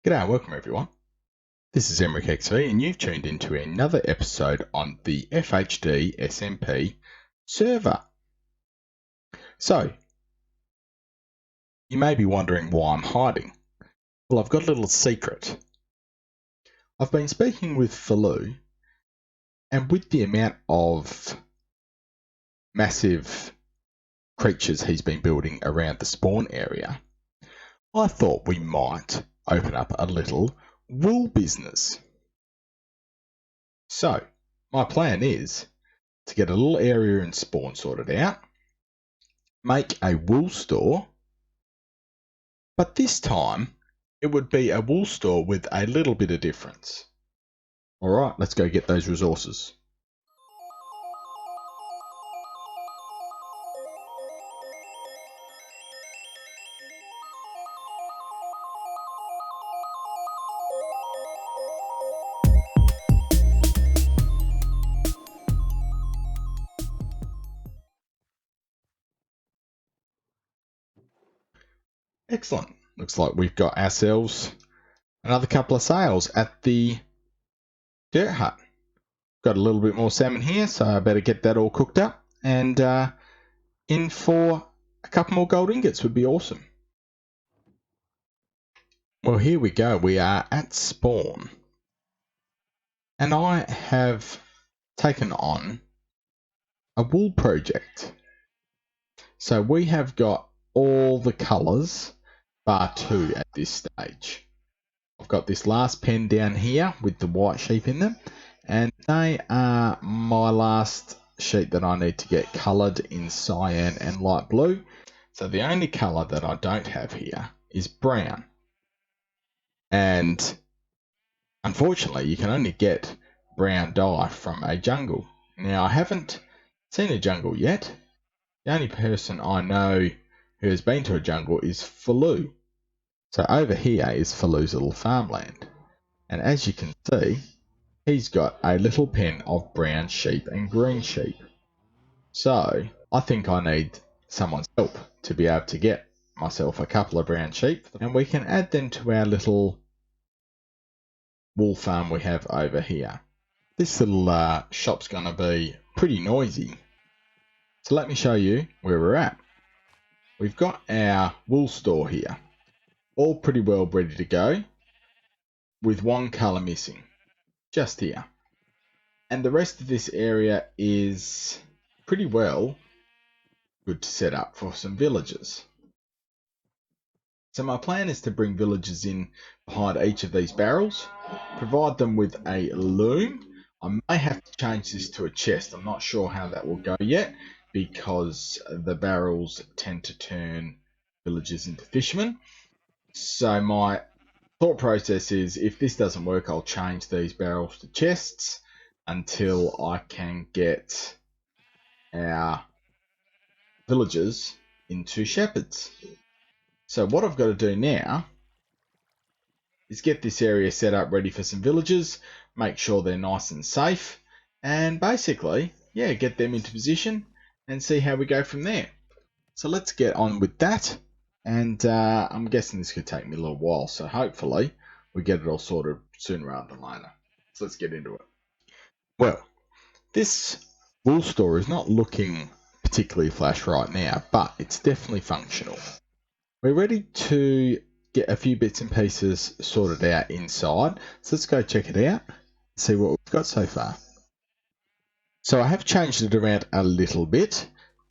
G'day and welcome everyone. This is EmrickXV and you've tuned into another episode on the FHD SMP server. So, you may be wondering why I'm hiding. Well, I've got a little secret. I've been speaking with Fuloo, and with the amount of massive creatures he's been building around the spawn area, I thought we might open up a little wool business. So, my plan is to get a little area in spawn sorted out, make a wool store, but this time it would be a wool store with a little bit of difference. Alright, let's go get those resources. Excellent. Looks like we've got ourselves another couple of sales at the dirt hut. Got a little bit more salmon here, so I better get that all cooked up. And in for a couple more gold ingots would be awesome. Well, here we go. We are at spawn. And I have taken on a wool project. So we have got all the colours bar 2 at this stage. I've got this last pen down here with the white sheep in them, and they are my last sheep that I need to get coloured in cyan and light blue. So the only colour that I don't have here is brown. And unfortunately you can only get brown dye from a jungle. Now I haven't seen a jungle yet. The only person I know who has been to a jungle is Fuloo. So over here is Fuloo's little farmland. And as you can see, he's got a little pen of brown sheep and green sheep. So I think I need someone's help to be able to get myself a couple of brown sheep, and we can add them to our little wool farm we have over here. This little shop's going to be pretty noisy. So let me show you where we're at. We've got our wool store here, all pretty well ready to go, with one colour missing, just here. And the rest of this area is pretty well good to set up for some villagers. So my plan is to bring villagers in behind each of these barrels, provide them with a loom. I may have to change this to a chest. I'm not sure how that will go yet, because the barrels tend to turn villagers into fishermen. So my thought process is, if this doesn't work, I'll change these barrels to chests until I can get our villagers into shepherds. So what I've got to do now is get this area set up ready for some villagers, make sure they're nice and safe, and basically, yeah, get them into position and see how we go from there. So let's get on with that, and I'm guessing this could take me a little while, so hopefully we get it all sorted sooner rather than later. So let's get into it. Well, this wool store is not looking particularly flash right now, but it's definitely functional. We're ready to get a few bits and pieces sorted out inside, so let's go check it out and see what we've got so far. So I have changed it around a little bit,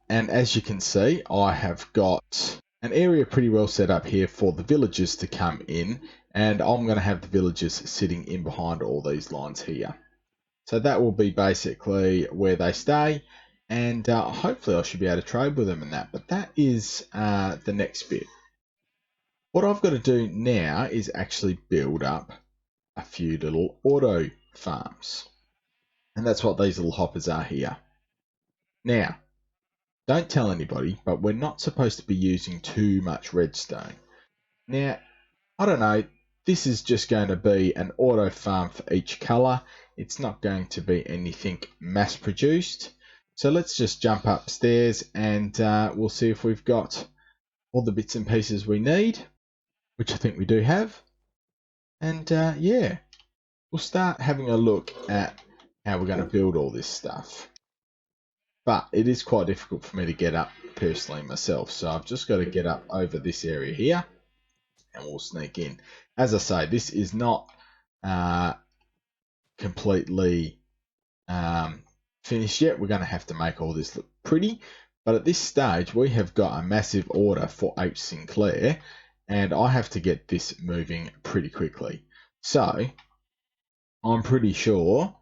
and as you can see, I have got an area pretty well set up here for the villagers to come in, and I'm going to have the villagers sitting in behind all these lines here. So that will be basically where they stay, and hopefully I should be able to trade with them and that, but that is the next bit. What I've got to do now is actually build up a few little auto farms. And that's what these little hoppers are here. Now, don't tell anybody, but we're not supposed to be using too much redstone. Now, I don't know, this is just going to be an auto farm for each colour. It's not going to be anything mass produced. So let's just jump upstairs and we'll see if we've got all the bits and pieces we need, which I think we do have. And yeah, we'll start having a look at how we're going to build all this stuff. But it is quite difficult for me to get up personally myself, so I've just got to get up over this area here, and we'll sneak in. As I say, this is not completely finished yet. We're going to have to make all this look pretty, but at this stage we have got a massive order for H. Sinclair, and I have to get this moving pretty quickly. So I'm pretty sure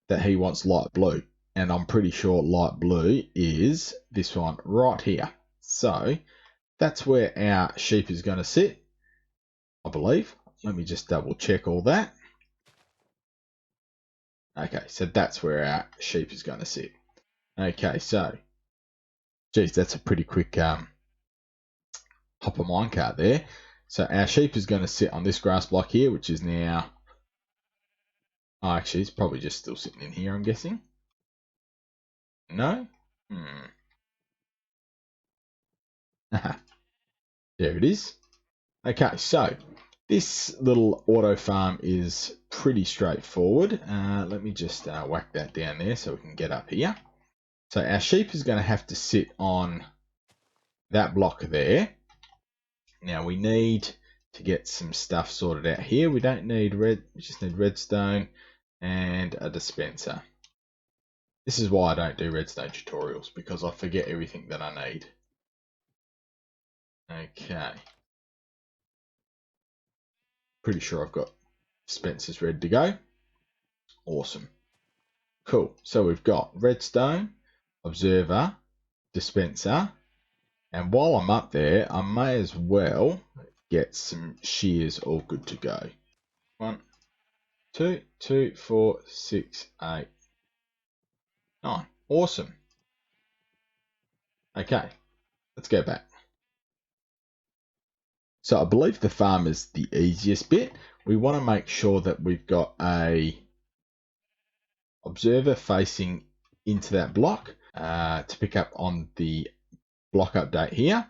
that he wants light blue, and I'm pretty sure light blue is this one right here. So that's where our sheep is going to sit, I believe. Let me just double check all that. Okay, so that's where our sheep is going to sit. Okay, so, geez, that's a pretty quick hopper minecart there. So our sheep is going to sit on this grass block here, which is now... Oh, actually, it's probably just still sitting in here, I'm guessing. No? There it is. Okay, so this little auto farm is pretty straightforward. Let me just whack that down there so we can get up here. So our sheep is going to have to sit on that block there. Now we need to get some stuff sorted out here. We don't need we just need redstone and a dispenser. This is why I don't do redstone tutorials, because I forget everything that I need. Okay. Pretty sure I've got dispensers ready to go. Awesome. Cool. So we've got redstone, observer, dispenser, and while I'm up there, I may as well get some shears all good to go. 1, 2, 2, 4, 6, 8, 9. Awesome. Okay, let's go back. So I believe the farm is the easiest bit. We want to make sure that we've got a observer facing into that block to pick up on the block update here.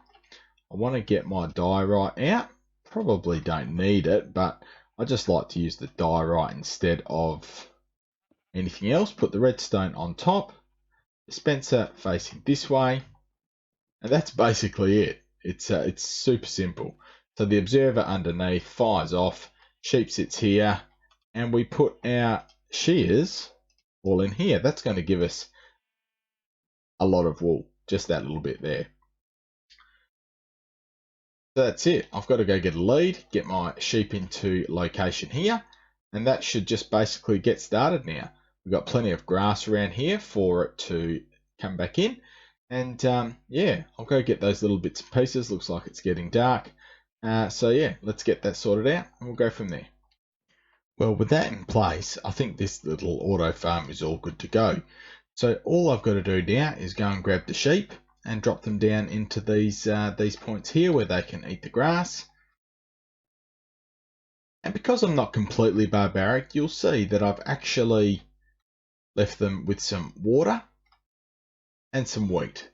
I want to get my diorite out. Probably don't need it, but I just like to use the diorite instead of anything else. Put the redstone on top, dispenser facing this way, and that's basically it. It's super simple. So the observer underneath fires off, sheep sits here, and we put our shears all in here. That's going to give us a lot of wool, just that little bit there. So that's it. I've got to go get a lead, get my sheep into location here, and that should just basically get started now. We've got plenty of grass around here for it to come back in. And yeah, I'll go get those little bits and pieces. Looks like it's getting dark. So yeah, let's get that sorted out and we'll go from there. Well, with that in place, I think this little auto farm is all good to go. So all I've got to do now is go and grab the sheep and drop them down into these points here where they can eat the grass. And because I'm not completely barbaric, you'll see that I've actually left them with some water and some wheat.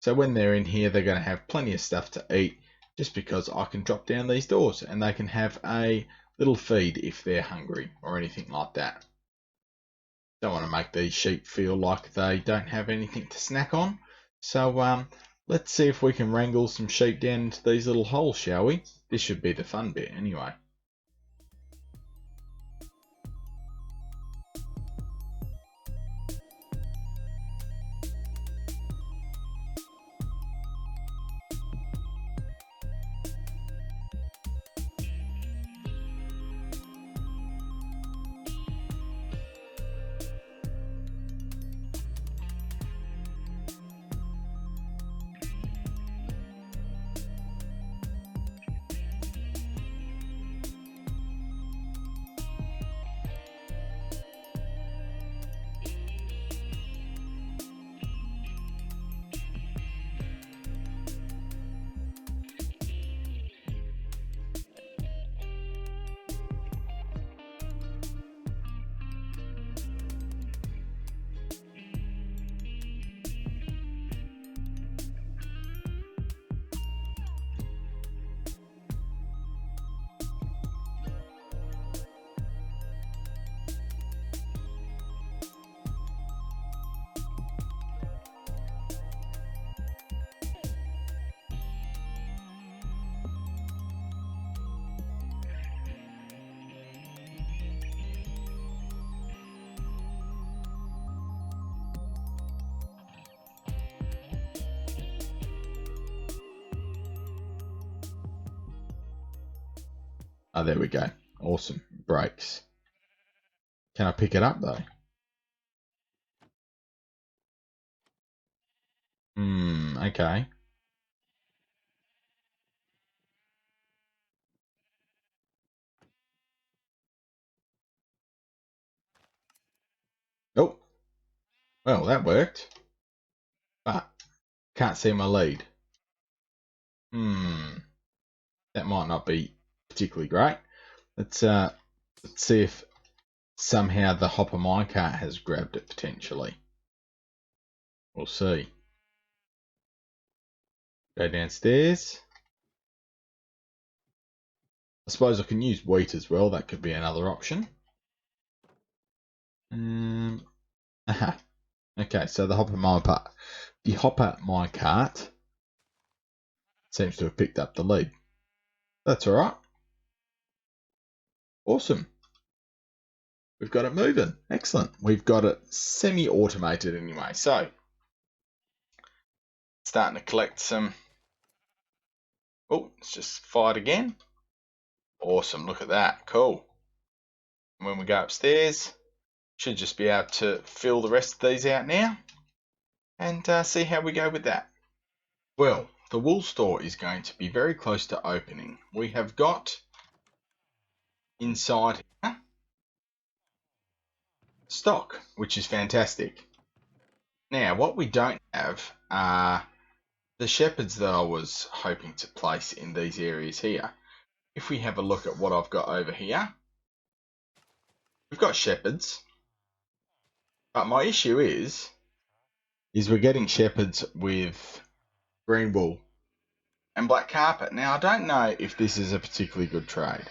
So when they're in here, they're going to have plenty of stuff to eat, just because I can drop down these doors and they can have a little feed if they're hungry or anything like that. Don't want to make these sheep feel like they don't have anything to snack on. So let's see if we can wrangle some sheep down into these little holes, shall we? This should be the fun bit anyway. Oh, there we go. Awesome. Brakes. Can I pick it up though? Okay. Oh, well, that worked. But can't see my lead. That might not be particularly great. Let's see if somehow the hopper minecart has grabbed it potentially. We'll see. Go downstairs. I suppose I can use wheat as well. That could be another option. Aha. Okay, so the hopper minecart seems to have picked up the lead. That's all right. Awesome. We've got it moving. Excellent. We've got it semi-automated anyway. So, starting to collect some. Oh, it's just fired again. Awesome. Look at that. Cool. And when we go upstairs, should just be able to fill the rest of these out now and see how we go with that. Well, the wool store is going to be very close to opening. We have got inside here stock, which is fantastic. Now, what we don't have are the shepherds that I was hoping to place in these areas here. If we have a look at what I've got over here, we've got shepherds, but my issue is we're getting shepherds with green wool and black carpet. Now, I don't know if this is a particularly good trade.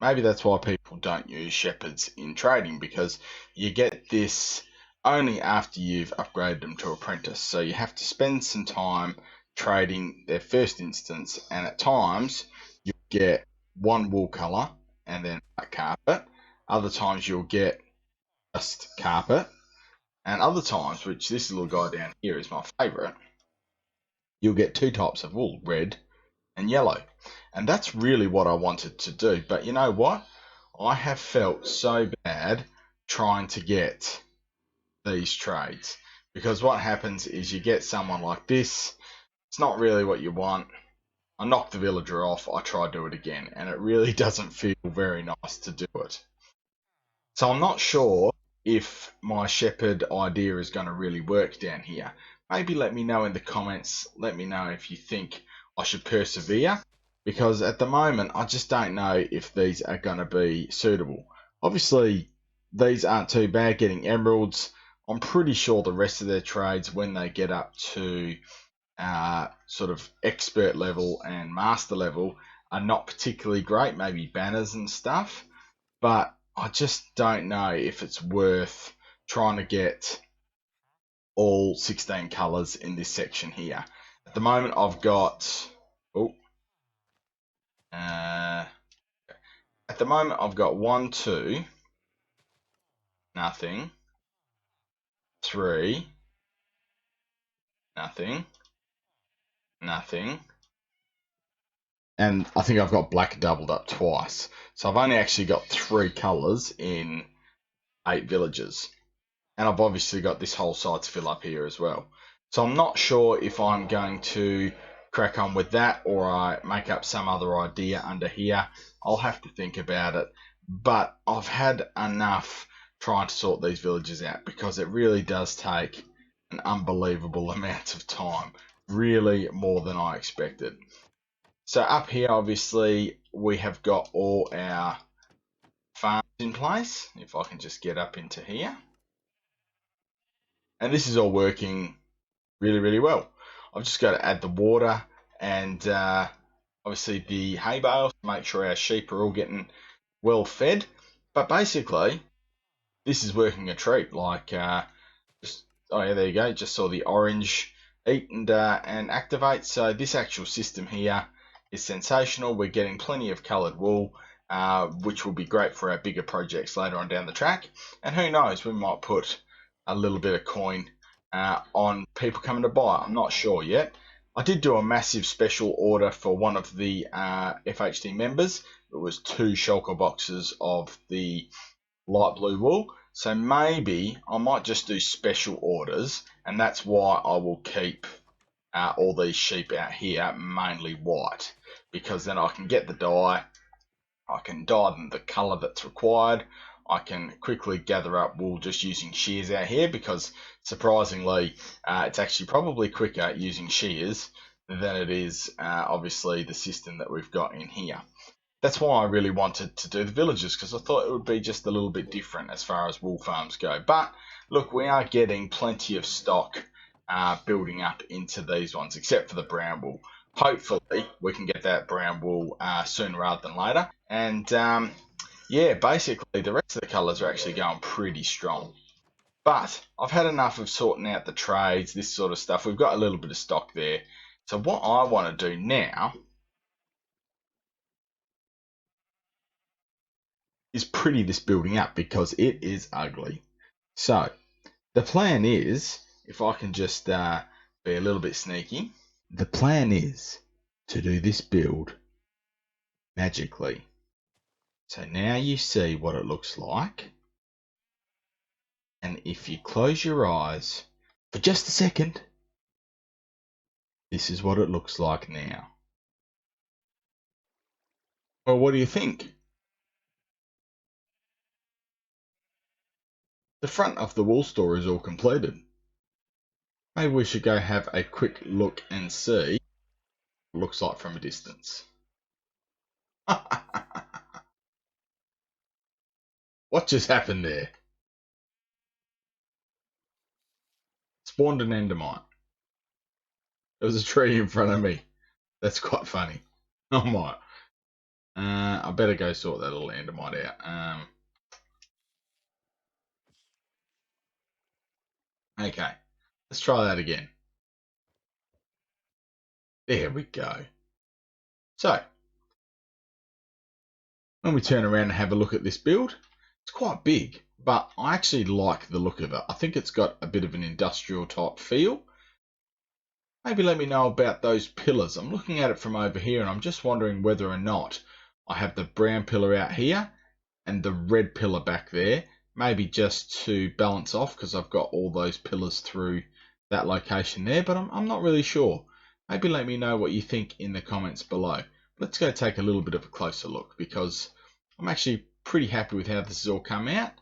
Maybe that's why people don't use shepherds in trading, because you get this only after you've upgraded them to apprentice. So you have to spend some time trading their first instance, and at times you'll get one wool colour and then black carpet. Other times you'll get just carpet, and other times, which this little guy down here is my favourite, you'll get two types of wool, red and yellow. And that's really what I wanted to do. But you know what? I have felt so bad trying to get these trades, because what happens is you get someone like this. It's not really what you want. I knock the villager off. I try to do it again, and it really doesn't feel very nice to do it. So I'm not sure if my shepherd idea is going to really work down here. Maybe let me know in the comments. Let me know if you think I should persevere, because at the moment I just don't know if these are going to be suitable. Obviously, these aren't too bad getting emeralds. I'm pretty sure the rest of their trades, when they get up to sort of expert level and master level, are not particularly great. Maybe banners and stuff, but I just don't know if it's worth trying to get all 16 colours in this section here. At the moment I've got at the moment I've got 1, 2, nothing, 3, nothing, nothing, and I think I've got black doubled up twice. So I've only actually got 3 colours in 8 villages. And I've obviously got this whole side to fill up here as well. So I'm not sure if I'm going to crack on with that, or I make up some other idea under here. I'll have to think about it. But I've had enough trying to sort these villages out, because it really does take an unbelievable amount of time. Really more than I expected. So up here, obviously, we have got all our farms in place. If I can just get up into here. And this is all working really, really well. I've just got to add the water and obviously the hay bales to make sure our sheep are all getting well fed. But basically, this is working a treat. Like, just, oh yeah, there you go. Just saw the orange eat and activate. So this actual system here is sensational. We're getting plenty of coloured wool, which will be great for our bigger projects later on down the track. And who knows, we might put a little bit of coin on people coming to buy. I'm not sure yet, I did do a massive special order for one of the FHD members. It was 2 shulker boxes of the light blue wool. So maybe I might just do special orders, and that's why I will keep all these sheep out here mainly white, because then I can get the dye, I can dye them the colour that's required. I can quickly gather up wool just using shears out here, because surprisingly it's actually probably quicker using shears than it is obviously the system that we've got in here. That's why I really wanted to do the villages, because I thought it would be just a little bit different as far as wool farms go. But look, we are getting plenty of stock building up into these ones, except for the brown wool. Hopefully we can get that brown wool sooner rather than later. And yeah, basically the rest of the colours are actually going pretty strong. But I've had enough of sorting out the trades, this sort of stuff. We've got a little bit of stock there. So what I want to do now is pretty this building up, because it is ugly. So the plan is, if I can just be a little bit sneaky, the plan is to do this build magically. So now you see what it looks like. And if you close your eyes for just a second, this is what it looks like now. Well, what do you think? The front of the wool store is all completed. Maybe we should go have a quick look and see what it looks like from a distance. What just happened there? Spawned an endermite. There was a tree in front of me. That's quite funny. Oh my. I better go sort that little endermite out. Okay. Let's try that again. There we go. So, when we turn around and have a look at this build, it's quite big, but I actually like the look of it. I think it's got a bit of an industrial type feel. Maybe let me know about those pillars. I'm looking at it from over here and I'm just wondering whether or not I have the brown pillar out here and the red pillar back there. Maybe just to balance off, because I've got all those pillars through that location there, but I'm not really sure. Maybe let me know what you think in the comments below. Let's go take a little bit of a closer look, because I'm actually pretty happy with how this has all come out.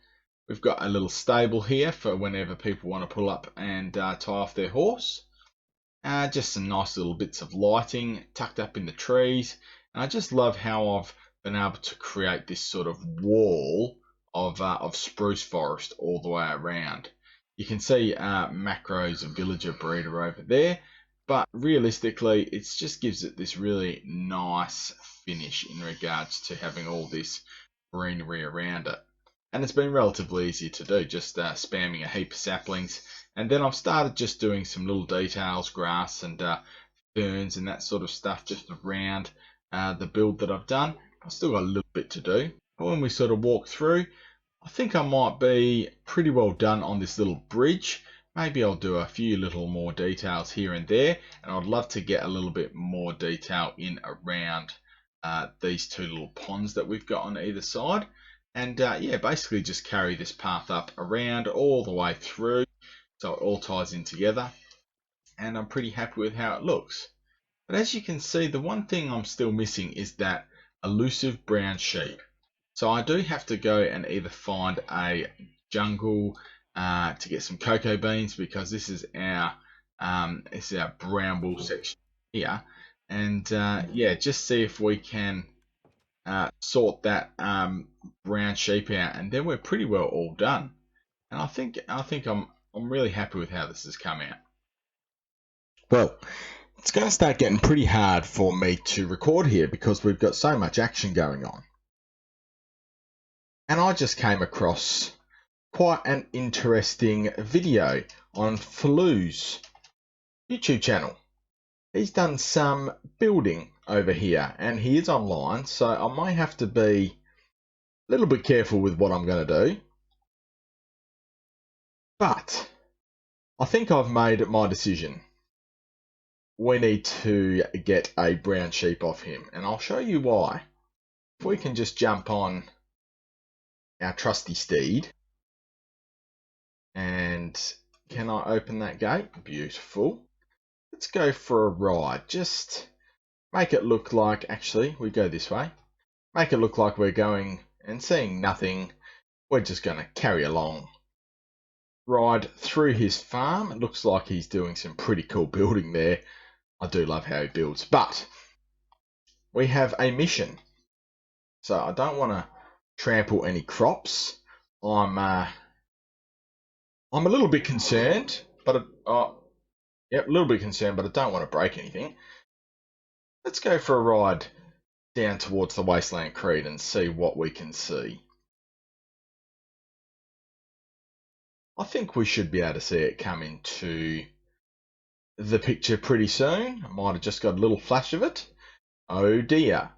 We've got a little stable here for whenever people want to pull up and tie off their horse. Just some nice little bits of lighting tucked up in the trees. And I just love how I've been able to create this sort of wall of spruce forest all the way around. You can see Macro's villager breeder over there, but realistically it just gives it this really nice finish in regards to having all this greenery around it. And it's been relatively easy to do, just spamming a heap of saplings. And then I've started just doing some little details, grass and ferns and that sort of stuff just around the build that I've done. I've still got a little bit to do. But when we sort of walk through, I think I might be pretty well done on this little bridge. Maybe I'll do a few little more details here and there. And I'd love to get a little bit more detail in around these 2 little ponds that we've got on either side. And yeah, basically just carry this path up around all the way through, so it all ties in together. And I'm pretty happy with how it looks. But as you can see, the one thing I'm still missing is that elusive brown sheep. So I do have to go and either find a jungle to get some cocoa beans, because this is our brown wool section here. And yeah, just see if we can sort that brown sheep out, and then we're pretty well all done. And I think I'm really happy with how this has come out. Well, it's going to start getting pretty hard for me to record here, because we've got so much action going on. And I just came across quite an interesting video on Fuloo's YouTube channel. He's done some building over here, and he is online, so I might have to be a little bit careful with what I'm going to do. But I think I've made my decision. we need to get a brown sheep off him, and I'll show you why. If we can just jump on our trusty steed, and can I open that gate? Beautiful. Let's go for a ride. Just make it look like, actually, we go this way. Make it look like we're going and seeing nothing. We're just going to carry along. Ride through his farm. It looks like he's doing some pretty cool building there. I do love how he builds. But we have a mission. So I don't want to trample any crops. I'm a little bit concerned, but a little bit concerned, but I don't want to break anything. Let's go for a ride down towards the Wasteland Creed and see what we can see. I think we should be able to see it come into the picture pretty soon. I might have just got a little flash of it. Oh dear,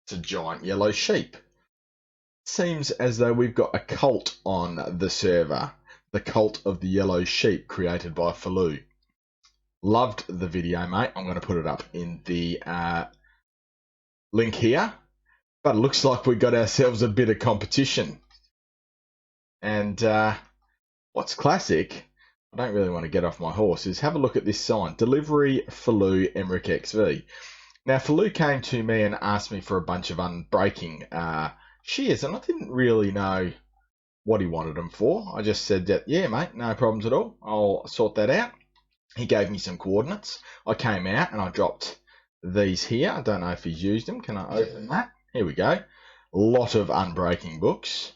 it's a giant yellow sheep. Seems as though we've got a cult on the server. The Cult of the Yellow Sheep, created by Fuloo. Loved the video, mate. I'm going to put it up in the link here. But it looks like we got ourselves a bit of competition. And what's classic, I don't really want to get off my horse, is have a look at this sign. Delivery Fuloo EmrickXV. Now, Fuloo came to me and asked me for a bunch of unbreaking shears, and I didn't really know what he wanted them for. I just said that, yeah, mate, no problems at all. I'll sort that out. He gave me some coordinates. I came out and I dropped these here. I don't know if he's used them. Can I open that? Here we go. A lot of unbreaking books.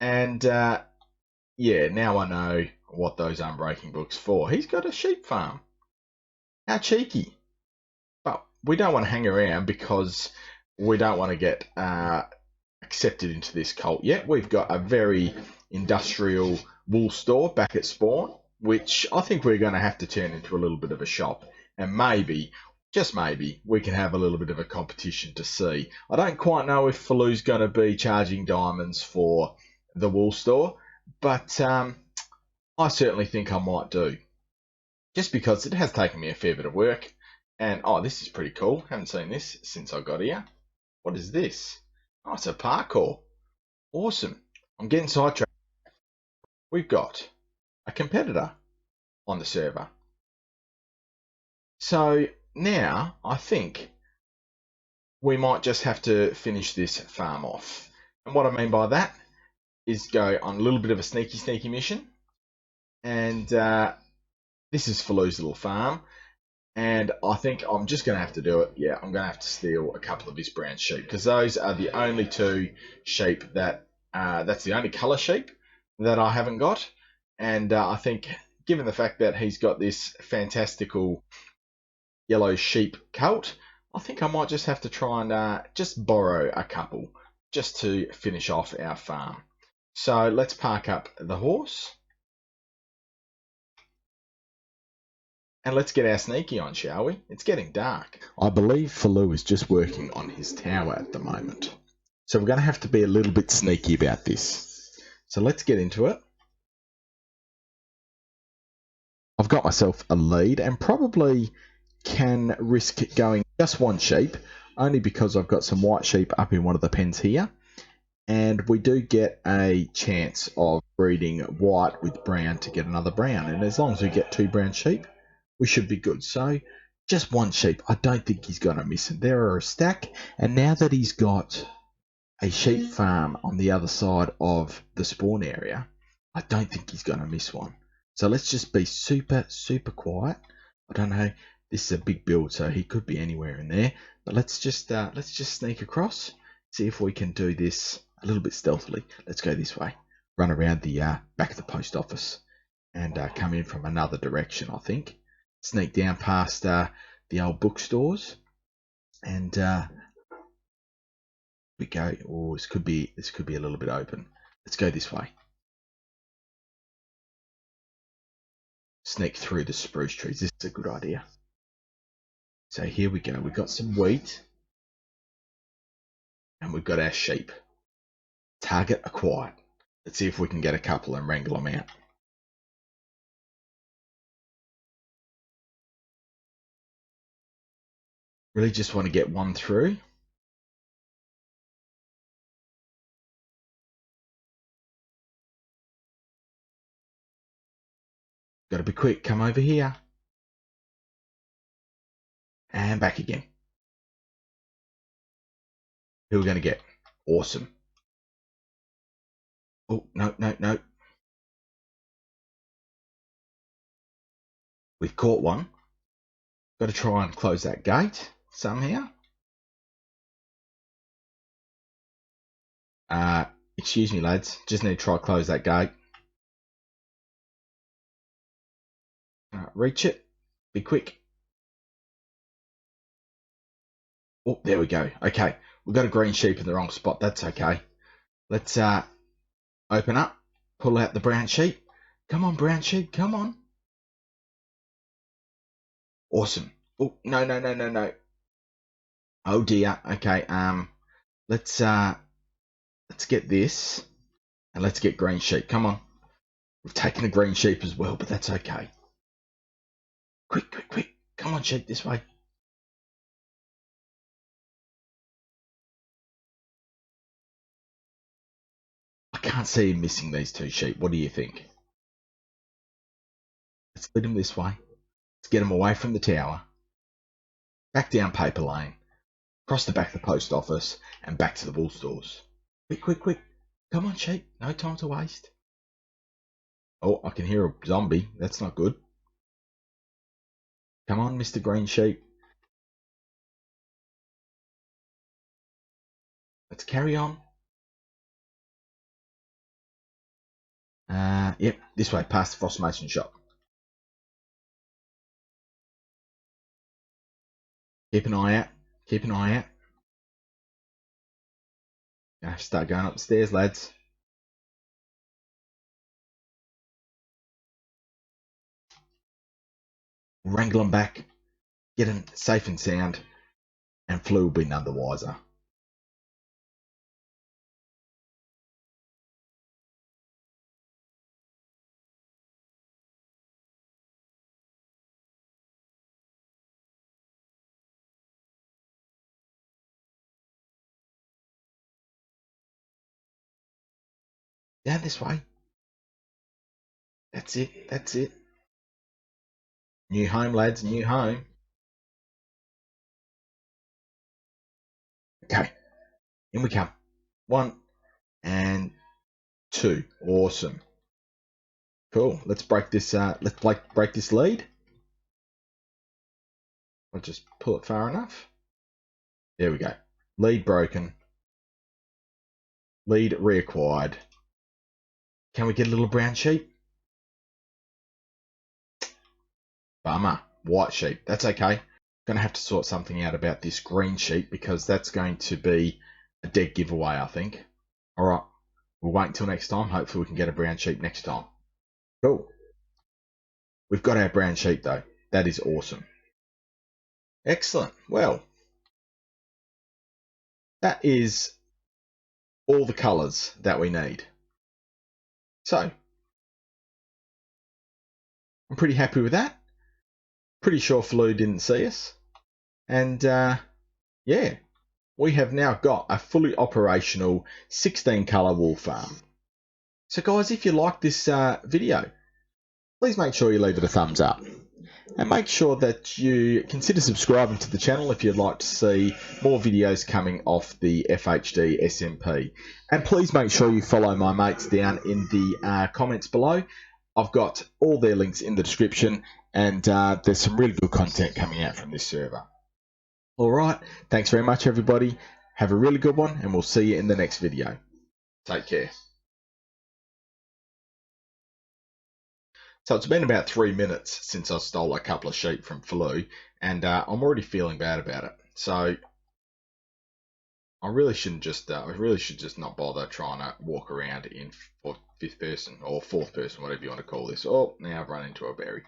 And yeah, now I know what those unbreaking books for. He's got a sheep farm. How cheeky. But we don't want to hang around because we don't want to get accepted into this cult yet. We've got a very industrial wool store back at spawn, which I think we're going to have to turn into a little bit of a shop. And maybe, just maybe, we can have a little bit of a competition to see. I don't quite know if Fuloo's going to be charging diamonds for the wool store, but I certainly think I might do. Just because it has taken me a fair bit of work. And, oh, this is pretty cool. Haven't seen this since I got here. What is this? Oh, it's a parkour. Awesome. I'm getting sidetracked. We've got a competitor on the server. So now I think we might just have to finish this farm off. And what I mean by that is go on a little bit of a sneaky mission. And this is Fuloo's little farm. And I think I'm just going to have to do it. Yeah, I'm going to have to steal a couple of his brown sheep, because those are the only two sheep that, that's the only colour sheep that I haven't got. And I think, given the fact that he's got this fantastical yellow sheep cult, I think I might just have to try and just borrow a couple just to finish off our farm. So let's park up the horse. And let's get our sneaky on, shall we? It's getting dark. I believe Fuloo is just working on his tower at the moment. So we're going to have to be a little bit sneaky about this. So let's get into it. I've got myself a lead and probably can risk going just one sheep, only because I've got some white sheep up in one of the pens here. And we do get a chance of breeding white with brown to get another brown. And as long as we get 2 brown sheep, we should be good. So just one sheep. I don't think he's going to miss it. There are a stack. And now that he's got a sheep farm on the other side of the spawn area, I don't think he's going to miss one. So let's just be super quiet. I don't know. This is a big build, so he could be anywhere in there. But let's just sneak across. See if we can do this a little bit stealthily. Let's go this way. Run around the back of the post office and come in from another direction, I think. Sneak down past the old bookstores, and we go. Oh, this could be a little bit open. Let's go this way. Sneak through the spruce trees. This is a good idea. So here we go. We've got some wheat, and we've got our sheep. Target acquired. Let's see if we can get a couple and wrangle them out. Really just want to get one through. Got to be quick. Come over here. And back again. Who are we going to get? Awesome. Oh, no, no, no. We've caught one. Got to try and close that gate somehow. Excuse me, lads. Just need to try close that gate. Reach it. Be quick. Oh, there we go. Okay. We've got a green sheep in the wrong spot. That's okay. Let's open up. Pull out the brown sheep. Come on, brown sheep. Come on. Awesome. Oh, no, no, no, no, no. Oh dear. Okay. Let's get this. And let's get green sheep. Come on. We've taken a green sheep as well, but that's okay. Quick, quick, quick. Come on, sheep, this way. I can't see him missing these two sheep. What do you think? Let's lead him this way. Let's get him away from the tower. Back down Paper Lane. Across the back of the post office. And back to the wool stores. Quick, quick, quick. Come on, sheep. No time to waste. Oh, I can hear a zombie. That's not good. Come on, Mr. Green Sheep. Let's carry on. Yep, this way, past the Frost Mason shop. Keep an eye out. Keep an eye out. Gonna start going up the stairs, lads. Wrangle them back. Get them safe and sound. And Flu will be none the wiser. Down this way. That's it. That's it. New home, lads. New home. Okay. In we come. 1 and 2. Awesome. Cool. Let's break this. Let's break this lead. I'll just pull it far enough. There we go. Lead broken. Lead reacquired. Can we get a little brown sheep? Bummer. White sheep. That's okay. Going to have to sort something out about this green sheep because that's going to be a dead giveaway, I think. All right. We'll wait until next time. Hopefully we can get a brown sheep next time. Cool. We've got our brown sheep though. That is awesome. Excellent. Well, that is all the colours that we need. So, I'm pretty happy with that. Pretty sure Floo didn't see us. And yeah, we have now got a fully operational 16 colour wool farm. So guys, if you like this video, please make sure you leave it a thumbs up. And make sure that you consider subscribing to the channel if you'd like to see more videos coming off the FHD SMP. And please make sure you follow my mates down in the comments below. I've got all their links in the description, and there's some really good content coming out from this server. Alright, thanks very much everybody. Have a really good one, and we'll see you in the next video. Take care. So it's been about 3 minutes since I stole a couple of sheep from Floo, and I'm already feeling bad about it. So I really should just not bother trying to walk around in fifth person or fourth person, whatever you want to call this. Oh, now I've run into a berry.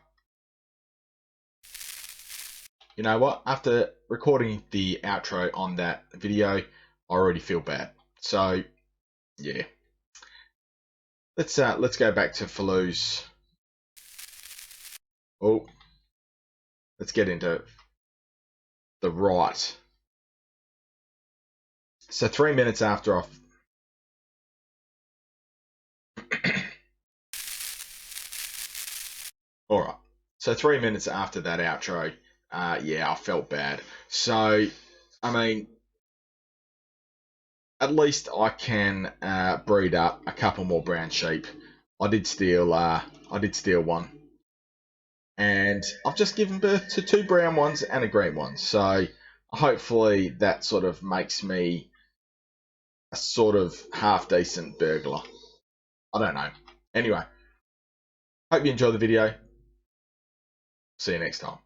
You know what? After recording the outro on that video, I already feel bad. So yeah, let's go back to Floo's. Oh, let's get into the right. So 3 minutes after I've all right. So 3 minutes after that outro, yeah, I felt bad. So, I mean, at least I can breed up a couple more brown sheep. I did steal one, and I've just given birth to 2 brown ones and a green one. So hopefully that sort of makes me a sort of half decent burglar. I don't know. Anyway, hope you enjoyed the video. See you next time.